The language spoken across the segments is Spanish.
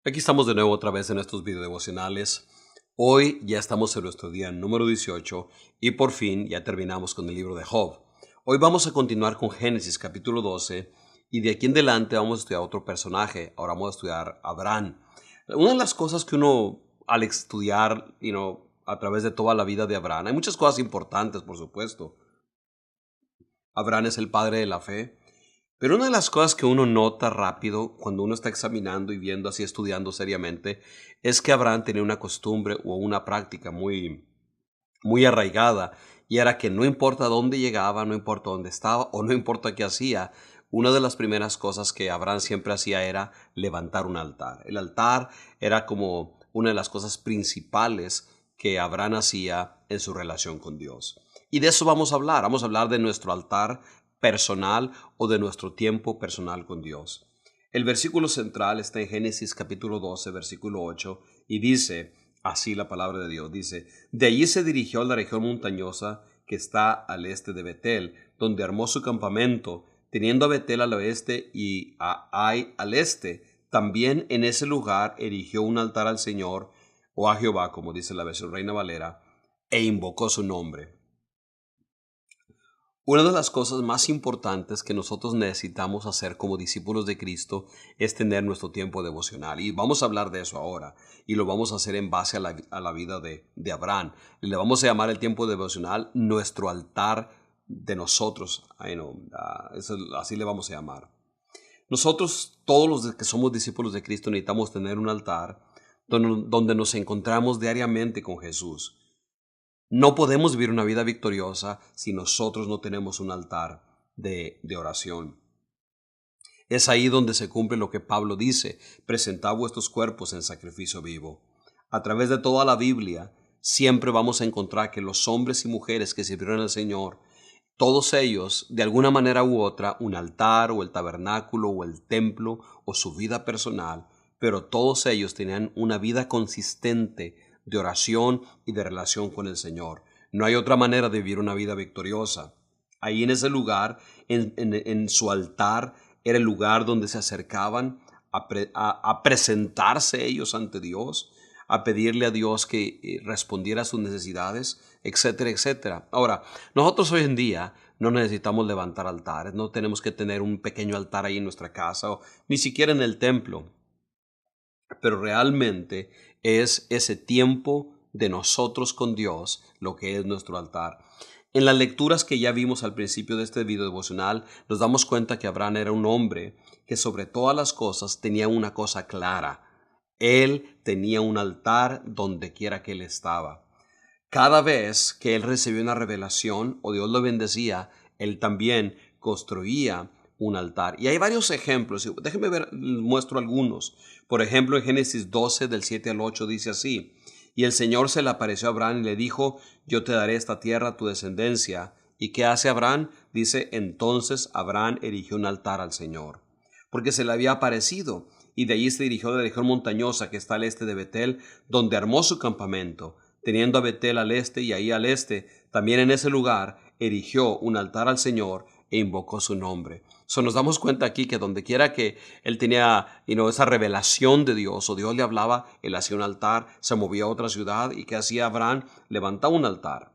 Aquí estamos de nuevo otra vez en estos video devocionales. Hoy ya estamos en nuestro día número 18 y por fin ya terminamos con el libro de Job. Hoy vamos a continuar con Génesis capítulo 12 y de aquí en adelante vamos a estudiar otro personaje. Ahora vamos a estudiar a Abraham. Una de las cosas que uno al estudiar, a través de toda la vida de Abraham, hay muchas cosas importantes, por supuesto. Abraham es el padre de la fe. Pero una de las cosas que uno nota rápido cuando uno está examinando y viendo así, estudiando seriamente, es que Abraham tenía una costumbre o una práctica muy arraigada, y era que no importa dónde llegaba, no importa dónde estaba o no importa qué hacía, una de las primeras cosas que Abraham siempre hacía era levantar un altar. El altar era como una de las cosas principales que Abraham hacía en su relación con Dios. Y de eso vamos a hablar de nuestro altar personal o de nuestro tiempo personal con Dios. El versículo central está en Génesis capítulo 12, versículo 8, y dice así la palabra de Dios. Dice: de allí se dirigió a la región montañosa que está al este de Betel, donde armó su campamento, teniendo a Betel al oeste y a Ai al este. También en ese lugar erigió un altar al Señor, o a Jehová, como dice la versión Reina Valera, e invocó su nombre. Una de las cosas más importantes que nosotros necesitamos hacer como discípulos de Cristo es tener nuestro tiempo devocional. Y vamos a hablar de eso ahora. Y lo vamos a hacer en base a la vida de Abraham. Le vamos a llamar el tiempo devocional nuestro altar de nosotros. Así le vamos a llamar. Nosotros, todos los que somos discípulos de Cristo, necesitamos tener un altar donde nos encontramos diariamente con Jesús. No podemos vivir una vida victoriosa si nosotros no tenemos un altar de oración. Es ahí donde se cumple lo que Pablo dice: presentad vuestros cuerpos en sacrificio vivo. A través de toda la Biblia siempre vamos a encontrar que los hombres y mujeres que sirvieron al Señor, todos ellos, de alguna manera u otra, un altar o el tabernáculo o el templo o su vida personal, pero todos ellos tenían una vida consistente de oración y de relación con el Señor. No hay otra manera de vivir una vida victoriosa. Ahí en ese lugar, en su altar, era el lugar donde se acercaban a presentarse ellos ante Dios, a pedirle a Dios que respondiera a sus necesidades, etcétera, etcétera. Ahora, nosotros hoy en día no necesitamos levantar altares, no tenemos que tener un pequeño altar ahí en nuestra casa o ni siquiera en el templo, pero realmente es ese tiempo de nosotros con Dios lo que es nuestro altar. En las lecturas que ya vimos al principio de este video devocional, nos damos cuenta que Abraham era un hombre que sobre todas las cosas tenía una cosa clara: él tenía un altar donde quiera que él estaba. Cada vez que él recibía una revelación o Dios lo bendecía, él también construía un altar. Y hay varios ejemplos. Déjenme ver, muestro algunos. Por ejemplo, en Génesis 12, del 7 al 8, dice así: y el Señor se le apareció a Abraham y le dijo: yo te daré esta tierra a tu descendencia. ¿Y qué hace Abraham? Dice: entonces Abraham erigió un altar al Señor, porque se le había aparecido, y de allí se dirigió a la región montañosa que está al este de Betel, donde armó su campamento, teniendo a Betel al este y ahí al este. También en ese lugar erigió un altar al Señor e invocó su nombre. Nos damos cuenta aquí que donde quiera que él tenía esa revelación de Dios o Dios le hablaba, él hacía un altar, se movía a otra ciudad. ¿Y qué hacía Abraham? Levantaba un altar.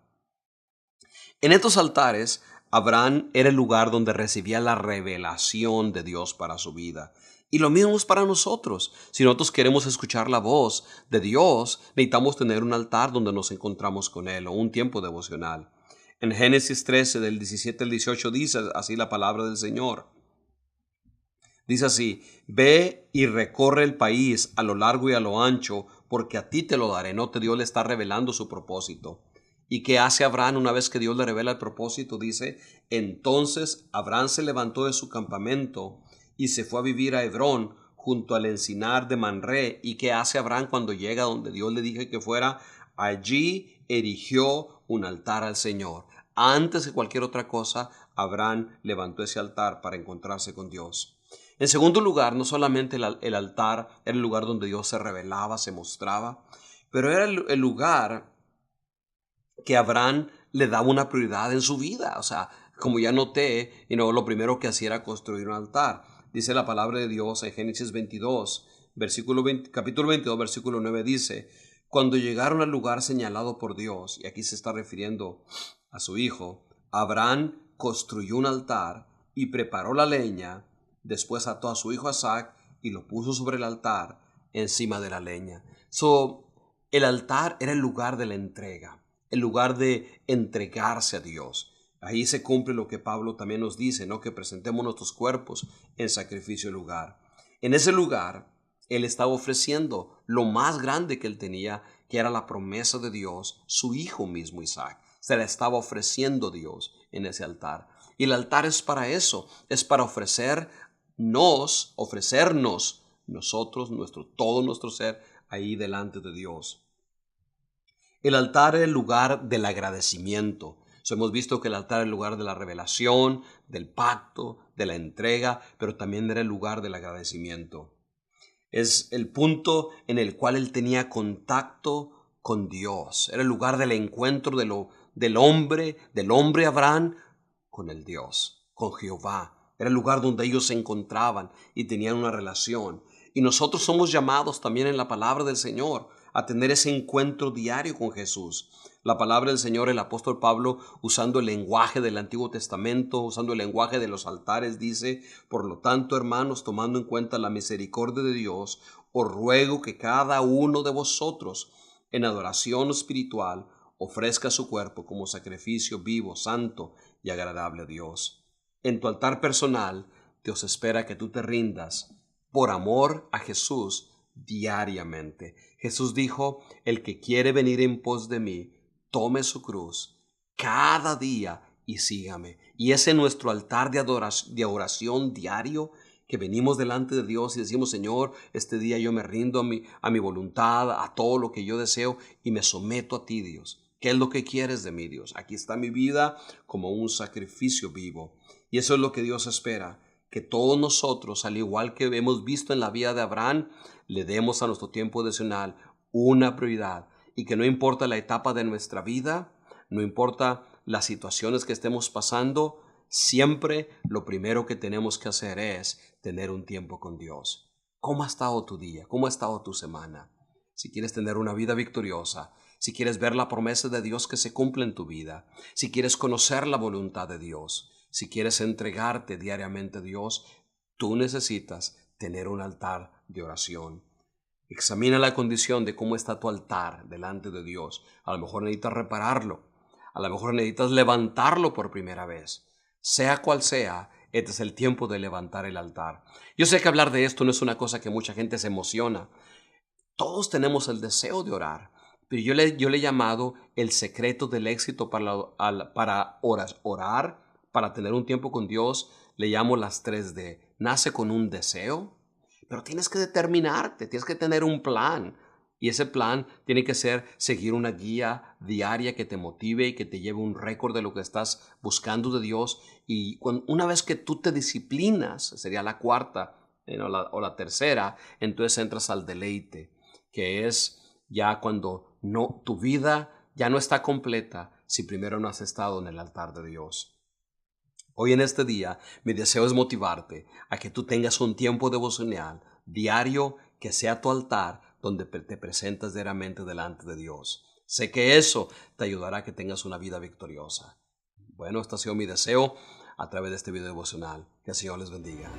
En estos altares, Abraham era el lugar donde recibía la revelación de Dios para su vida. Y lo mismo es para nosotros. Si nosotros queremos escuchar la voz de Dios, necesitamos tener un altar donde nos encontramos con Él o un tiempo devocional. En Génesis 13, del 17 al 18, dice así la palabra del Señor. Dice así: ve y recorre el país a lo largo y a lo ancho, porque a ti te lo daré. No, Dios le está revelando su propósito. ¿Y qué hace Abraham una vez que Dios le revela el propósito? Dice: entonces Abraham se levantó de su campamento y se fue a vivir a Hebrón, junto al encinar de Manré. ¿Y qué hace Abraham cuando llega donde Dios le dije que fuera? Allí erigió un altar al Señor. Antes de cualquier otra cosa, Abraham levantó ese altar para encontrarse con Dios. En segundo lugar, no solamente el altar era el lugar donde Dios se revelaba, se mostraba, pero era el lugar que Abraham le daba una prioridad en su vida. O sea, como ya noté, lo primero que hacía era construir un altar. Dice la palabra de Dios en Génesis 22, capítulo 22, versículo 9 dice: cuando llegaron al lugar señalado por Dios, y aquí se está refiriendo a su hijo, Abraham construyó un altar y preparó la leña. Después ató a su hijo Isaac y lo puso sobre el altar encima de la leña. El altar era el lugar de la entrega, el lugar de entregarse a Dios. Ahí se cumple lo que Pablo también nos dice, ¿no? Que presentemos nuestros cuerpos en sacrificio lugar. En ese lugar, él estaba ofreciendo lo más grande que él tenía, que era la promesa de Dios, su hijo mismo Isaac. Se la estaba ofreciendo Dios en ese altar. Y el altar es para eso, es para ofrecernos nosotros, todo nuestro ser ahí delante de Dios. El altar es el lugar del agradecimiento. Hemos visto que el altar es el lugar de la revelación, del pacto, de la entrega, pero también era el lugar del agradecimiento. Es el punto en el cual él tenía contacto con Dios. Era el lugar del encuentro del hombre Abraham con el Dios, con Jehová. Era el lugar donde ellos se encontraban y tenían una relación. Y nosotros somos llamados también en la palabra del Señor a tener ese encuentro diario con Jesús. La palabra del Señor, el apóstol Pablo, usando el lenguaje del Antiguo Testamento, usando el lenguaje de los altares, dice: por lo tanto, hermanos, tomando en cuenta la misericordia de Dios, os ruego que cada uno de vosotros, en adoración espiritual, ofrezca su cuerpo como sacrificio vivo, santo y agradable a Dios. En tu altar personal, Dios espera que tú te rindas por amor a Jesús diariamente. Jesús dijo: el que quiere venir en pos de mí, tome su cruz cada día y sígame. Y ese es nuestro altar de oración diario, que venimos delante de Dios y decimos: Señor, este día yo me rindo a mi voluntad, a todo lo que yo deseo, y me someto a ti, Dios. ¿Qué es lo que quieres de mí, Dios? Aquí está mi vida como un sacrificio vivo. Y eso es lo que Dios espera, que todos nosotros, al igual que hemos visto en la vida de Abraham, le demos a nuestro tiempo devocional una prioridad, y que no importa la etapa de nuestra vida, no importa las situaciones que estemos pasando, siempre lo primero que tenemos que hacer es tener un tiempo con Dios. ¿Cómo ha estado tu día? ¿Cómo ha estado tu semana? Si quieres tener una vida victoriosa, si quieres ver la promesa de Dios que se cumple en tu vida, si quieres conocer la voluntad de Dios, si quieres entregarte diariamente a Dios, tú necesitas tener un altar de oración. Examina la condición de cómo está tu altar delante de Dios. A lo mejor necesitas repararlo. A lo mejor necesitas levantarlo por primera vez. Sea cual sea, este es el tiempo de levantar el altar. Yo sé que hablar de esto no es una cosa que mucha gente se emociona. Todos tenemos el deseo de orar, pero yo le he llamado el secreto del éxito para orar, para tener un tiempo con Dios. Le llamo las 3D. Nace con un deseo, pero tienes que determinarte, tienes que tener un plan. Y ese plan tiene que ser seguir una guía diaria que te motive y que te lleve un récord de lo que estás buscando de Dios. Y una vez que tú te disciplinas, sería la cuarta o la tercera, entonces entras al deleite, que es ya cuando tu vida ya no está completa si primero no has estado en el altar de Dios. Hoy en este día, mi deseo es motivarte a que tú tengas un tiempo devocional diario que sea tu altar donde te presentas diariamente delante de Dios. Sé que eso te ayudará a que tengas una vida victoriosa. Bueno, este ha sido mi deseo a través de este video devocional. Que el Señor les bendiga.